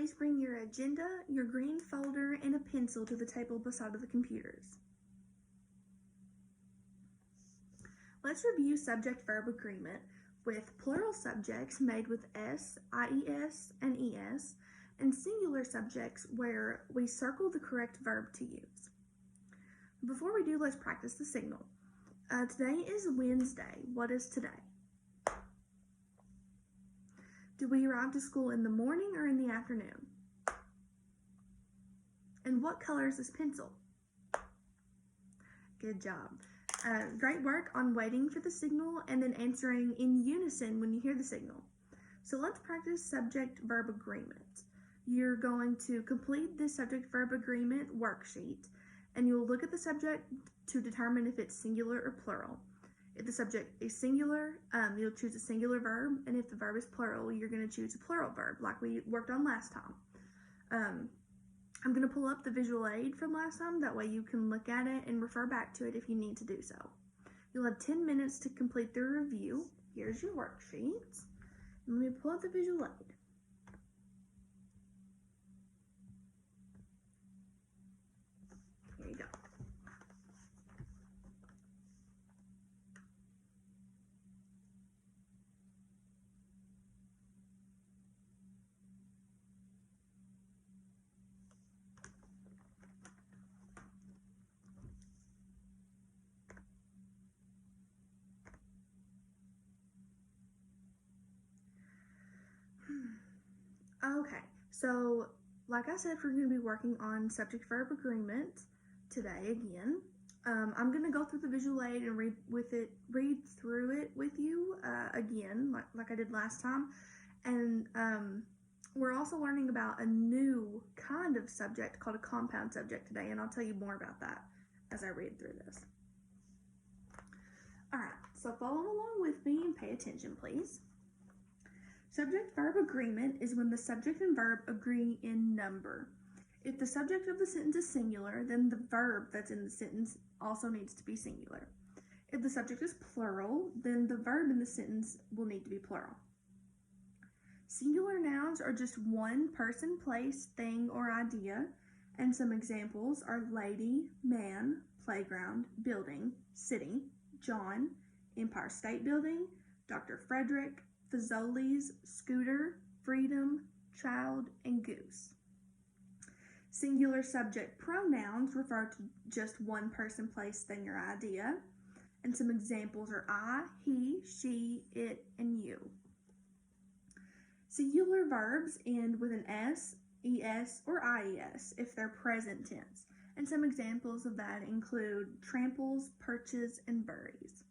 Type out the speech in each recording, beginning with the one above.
please bring your agenda, your green folder, and a pencil to the table beside the computers. Let's review subject-verb agreement with plural subjects made with S, IES, and ES, and singular subjects where we circle the correct verb to use. Before we do, let's practice the signal. Today is Wednesday. What is today? Do we arrive to school in the morning or in the afternoon? And what color is this pencil? Good job. Great work on waiting for the signal and then answering in unison when you hear the signal. So let's practice subject-verb agreement. You're going to complete this subject-verb agreement worksheet, and you'll look at the subject to determine if it's singular or plural. If the subject is singular, you'll choose a singular verb, and if the verb is plural, you're going to choose a plural verb, like we worked on last time. I'm going to pull up the visual aid from last time, that way you can look at it and refer back to it if you need to do so. You'll have 10 minutes to complete the review. Here's your worksheets. Let me pull up the visual aid. Here you go. Okay, so like I said, we're going to be working on subject-verb agreement today again. I'm going to go through the visual aid and read through it with you again, like I did last time. And we're also learning about a new kind of subject called a compound subject today, and I'll tell you more about that as I read through this. All right, so follow along with me and pay attention, please. Subject-verb agreement is when the subject and verb agree in number. If the subject of the sentence is singular, then the verb that's in the sentence also needs to be singular. If the subject is plural, then the verb in the sentence will need to be plural. Singular nouns are just one person, place, thing, or idea, and some examples are lady, man, playground, building, city, John, Empire State Building, Dr. Frederick, Fazoli's, scooter, freedom, child, and goose. Singular subject pronouns refer to just one person, place, thing, or idea. And some examples are I, he, she, it, and you. Singular verbs end with an S, ES, or IES if they're present tense. And some examples of that include tramples, perches, and buries.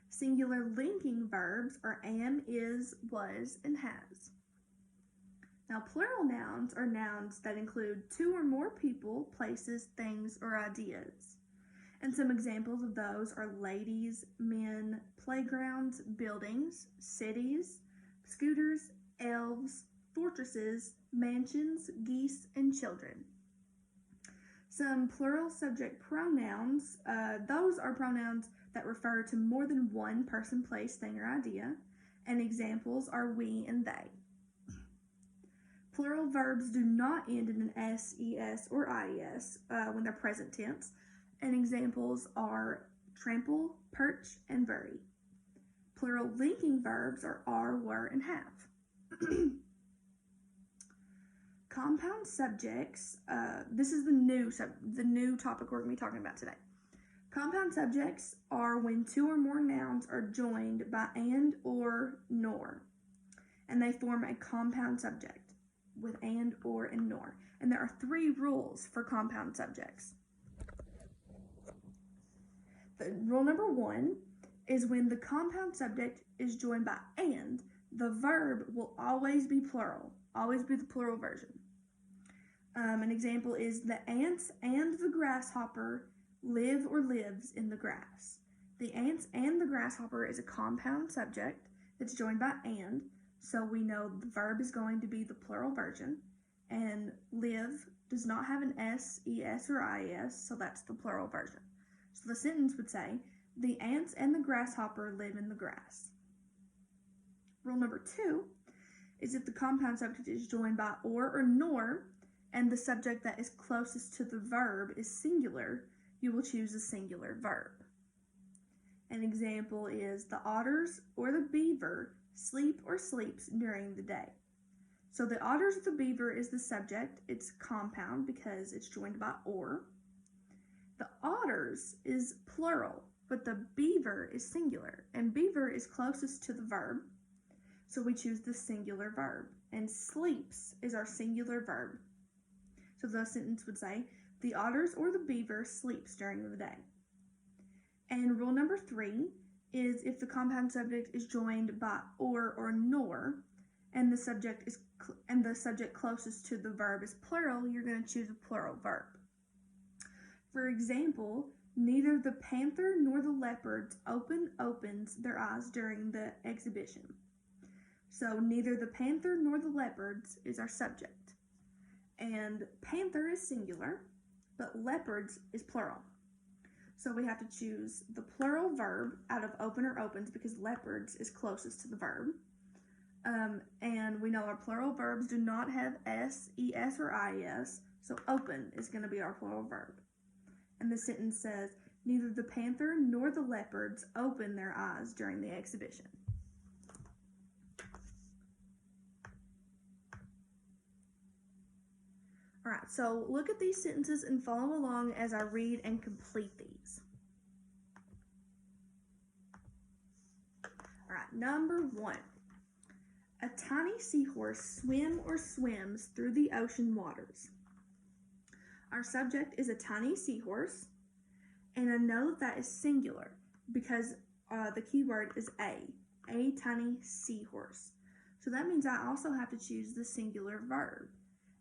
Singular linking verbs are am, is, was, and has. Now, plural nouns are nouns that include two or more people, places, things, or ideas. And some examples of those are ladies, men, playgrounds, buildings, cities, scooters, elves, fortresses, mansions, geese, and children. Some plural subject pronouns, those are pronouns that refer to more than one person, place, thing, or idea, and examples are we and they. Plural verbs do not end in an S, ES, or IES when they're present tense, and examples are trample, perch, and bury. Plural linking verbs are, were, and have. Compound subjects, this is the new topic we're going to be talking about today. Compound subjects are when two or more nouns are joined by and, or, nor, and they form a compound subject with and, or, and nor. And there are 3 rules for compound subjects. Rule number 1 is when the compound subject is joined by and, the verb will always be plural, always be the plural version. An example is the ants and the grasshopper live or lives in the grass. The ants and the grasshopper is a compound subject that's joined by and, so we know the verb is going to be the plural version, and live does not have an S, ES, or IES, so that's the plural version. So the sentence would say, the ants and the grasshopper live in the grass. Rule number 2 is if the compound subject is joined by or nor, and the subject that is closest to the verb is singular, you will choose a singular verb. An example is the otters or the beaver sleep or sleeps during the day. So the otters or the beaver is the subject. It's compound because it's joined by or. The otters is plural, but the beaver is singular, and beaver is closest to the verb, so we choose the singular verb. And sleeps is our singular verb. So the sentence would say, the otters or the beaver sleeps during the day. And rule number 3 is if the compound subject is joined by or nor, and the subject closest to the verb is plural, you're going to choose a plural verb. For example, neither the panther nor the leopards opens their eyes during the exhibition. So neither the panther nor the leopards is our subject. And panther is singular, but leopards is plural. So we have to choose the plural verb out of open or opens because leopards is closest to the verb. And we know our plural verbs do not have s, es, or ies, so open is going to be our plural verb. And the sentence says, neither the panther nor the leopards open their eyes during the exhibition. All right, so look at these sentences and follow along as I read and complete these. All right, number 1. A tiny seahorse swims through the ocean waters. Our subject is a tiny seahorse, and I know that is singular because the key word is a tiny seahorse. So that means I also have to choose the singular verb.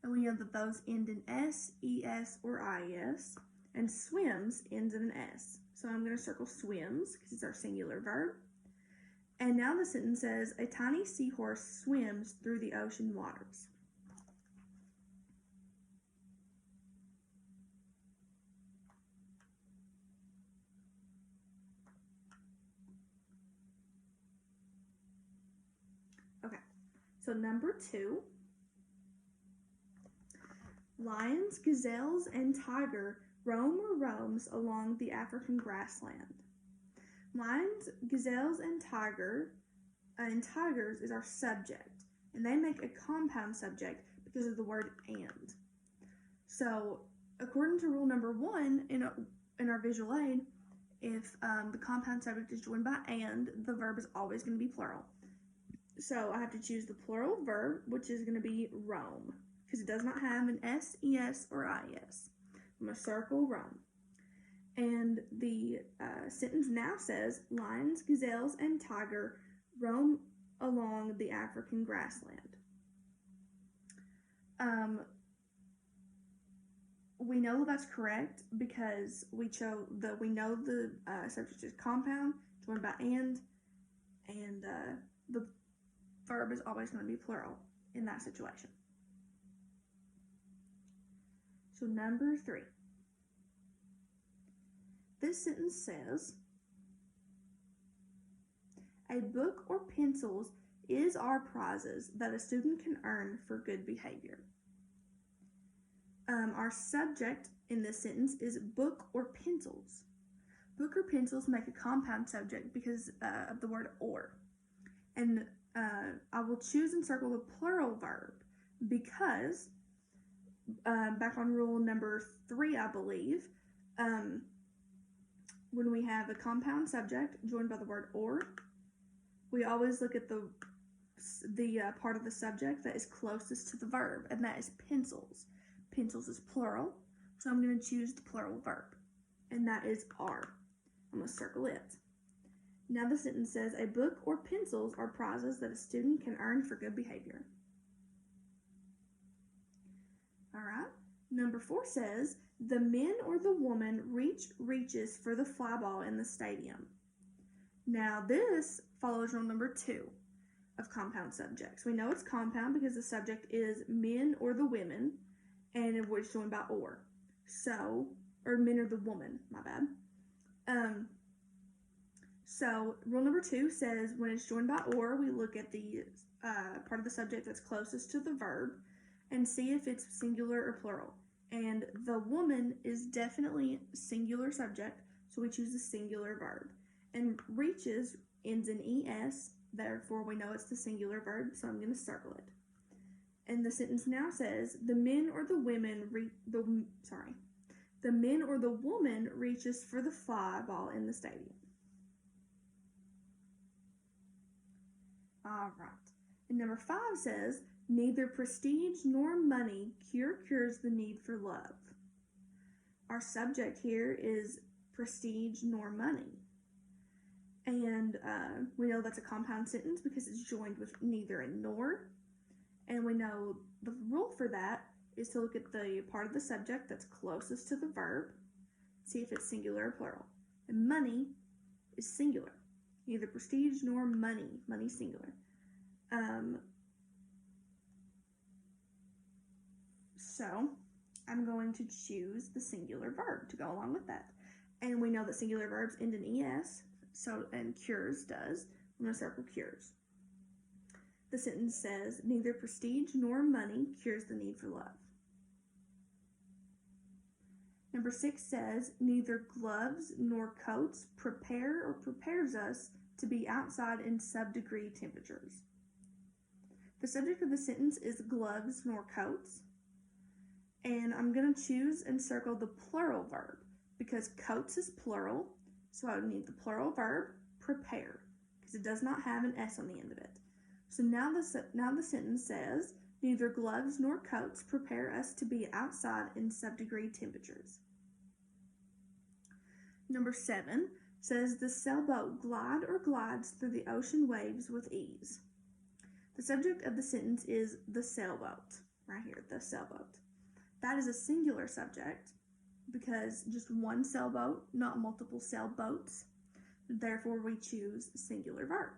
And we know that those end in s, es, or ies, and swims ends in an s. So I'm going to circle swims because it's our singular verb. And now the sentence says, a tiny seahorse swims through the ocean waters. Okay, so number 2. Lions, gazelles, and tiger roams along the African grassland. Lions, gazelles, and tigers is our subject, and they make a compound subject because of the word and. So, according to rule number 1 in our visual aid, if the compound subject is joined by and, the verb is always going to be plural. So I have to choose the plural verb, which is going to be roam, because it does not have an s, es, or ies. I'm going to circle roam. And the sentence now says, lions, gazelles, and tiger roam along the African grassland. We know that's correct because we know the subject is compound, joined by and the verb is always going to be plural in that situation. So number 3. This sentence says, a book or pencils is our prizes that a student can earn for good behavior. Our subject in this sentence is book or pencils. Book or pencils make a compound subject because of the word or. And I will choose and circle the plural verb because back on rule number 3, I believe, when we have a compound subject joined by the word or, we always look at the part of the subject that is closest to the verb, and that is pencils. Pencils is plural, so I'm going to choose the plural verb, and that is are. I'm going to circle it. Now the sentence says, a book or pencils are prizes that a student can earn for good behavior. All right. Number 4 says, the men or the woman reaches for the fly ball in the stadium. Now this follows rule number 2 of compound subjects. We know it's compound because the subject is men or the women, and it's joined by or. So, or men or the woman, my bad. So rule number 2 says when it's joined by or, we look at the part of the subject that's closest to the verb and see if it's singular or plural. And the woman is definitely singular subject, so we choose the singular verb. And reaches ends in es, therefore we know it's the singular verb, so I'm going to circle it. And the sentence now says, the men or the women reaches for the fly ball in the stadium. All right. And number 5 says, neither prestige nor money cures the need for love. Our subject here is prestige nor money. And we know that's a compound sentence because it's joined with neither and nor. And we know the rule for that is to look at the part of the subject that's closest to the verb, see if it's singular or plural. And money is singular. Neither prestige nor money. Money singular. So I'm going to choose the singular verb to go along with that. And we know that singular verbs end in es, and cures does. I'm going to circle cures. The sentence says, neither prestige nor money cures the need for love. Number 6 says, neither gloves nor coats prepare or prepares us to be outside in sub-degree temperatures. The subject of the sentence is gloves nor coats. And I'm going to choose and circle the plural verb because coats is plural, so I would need the plural verb, prepare, because it does not have an S on the end of it. So now the sentence says, neither gloves nor coats prepare us to be outside in sub-degree temperatures. Number 7 says, the sailboat glides through the ocean waves with ease. The subject of the sentence is the sailboat, right here, the sailboat. That is a singular subject because just one sailboat, not multiple sailboats. Therefore, we choose singular verb.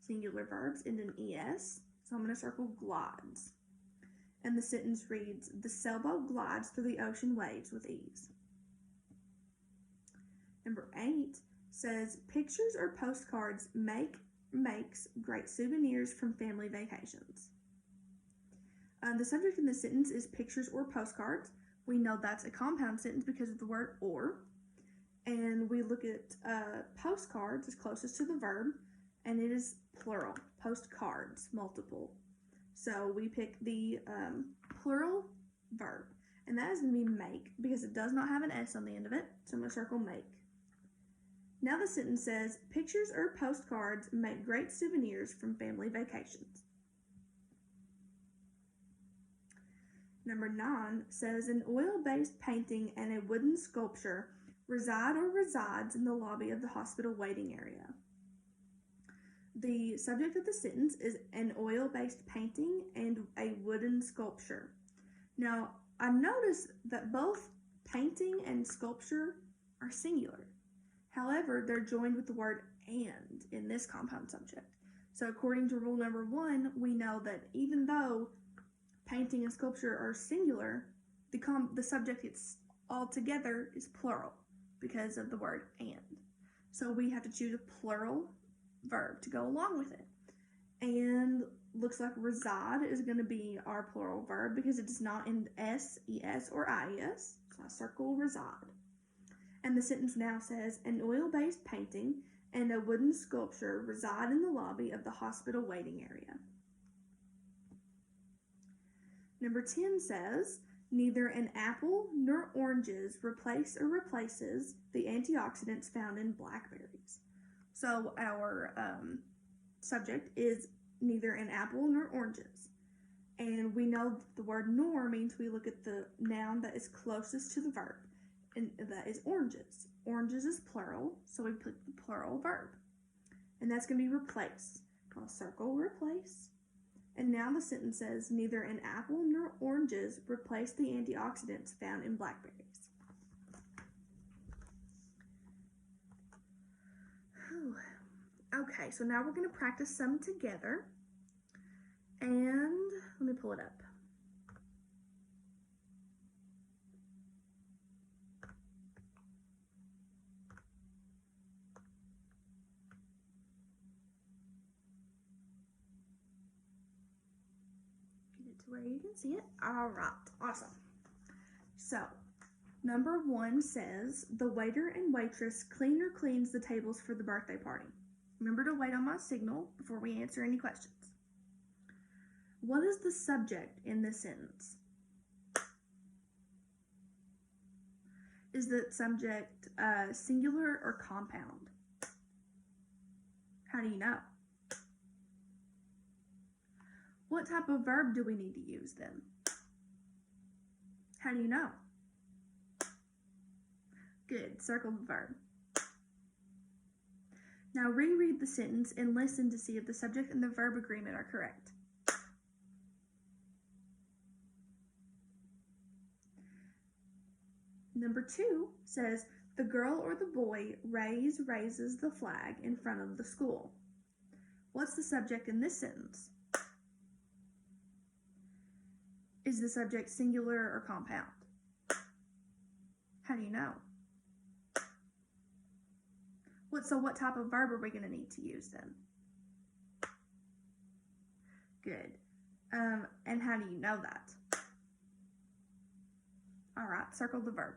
Singular verbs end in es, so I'm going to circle glides. And the sentence reads, the sailboat glides through the ocean waves with ease. Number 8 says, pictures or postcards makes great souvenirs from family vacations. The subject in the sentence is pictures or postcards. We know that's a compound sentence because of the word or. And we look at postcards as closest to the verb, and it is plural. Postcards, multiple. So we pick the plural verb, and that is going to be make because it does not have an S on the end of it. So I'm going to circle make. Now the sentence says, pictures or postcards make great souvenirs from family vacations. Number 9 says, an oil-based painting and a wooden sculpture resides in the lobby of the hospital waiting area. The subject of the sentence is an oil-based painting and a wooden sculpture. Now, I noticed that both painting and sculpture are singular. However, they're joined with the word and in this compound subject. So according to rule number 1, we know that even though painting and sculpture are singular, the subject altogether is plural because of the word and. So we have to choose a plural verb to go along with it. And looks like reside is going to be our plural verb because it does not end s, es, or ies. So I circle reside. And the sentence now says, an oil-based painting and a wooden sculpture reside in the lobby of the hospital waiting area. Number 10 says, neither an apple nor oranges replace or replaces the antioxidants found in blackberries. So our subject is neither an apple nor oranges. And we know the word nor means we look at the noun that is closest to the verb. And that is oranges. Oranges is plural, so we put the plural verb. And that's going to be replace. I'll circle replace. And now the sentence says, neither an apple nor oranges replace the antioxidants found in blackberries. Whew. Okay, so now we're going to practice some together. And let me pull it up. to where you can see it. All right, awesome. So, number 1 says, the waiter and waitress clean or cleans the tables for the birthday party. Remember to wait on my signal before we answer any questions. What is the subject in this sentence? Is the subject singular or compound? How do you know? What type of verb do we need to use then? How do you know? Good, circle the verb. Now reread the sentence and listen to see if the subject and the verb agreement are correct. Number 2 says, the girl or the boy raises the flag in front of the school. What's the subject in this sentence? Is the subject singular or compound? How do you know? What type of verb are we going to need to use then? Good. And how do you know that? All right, circle the verb.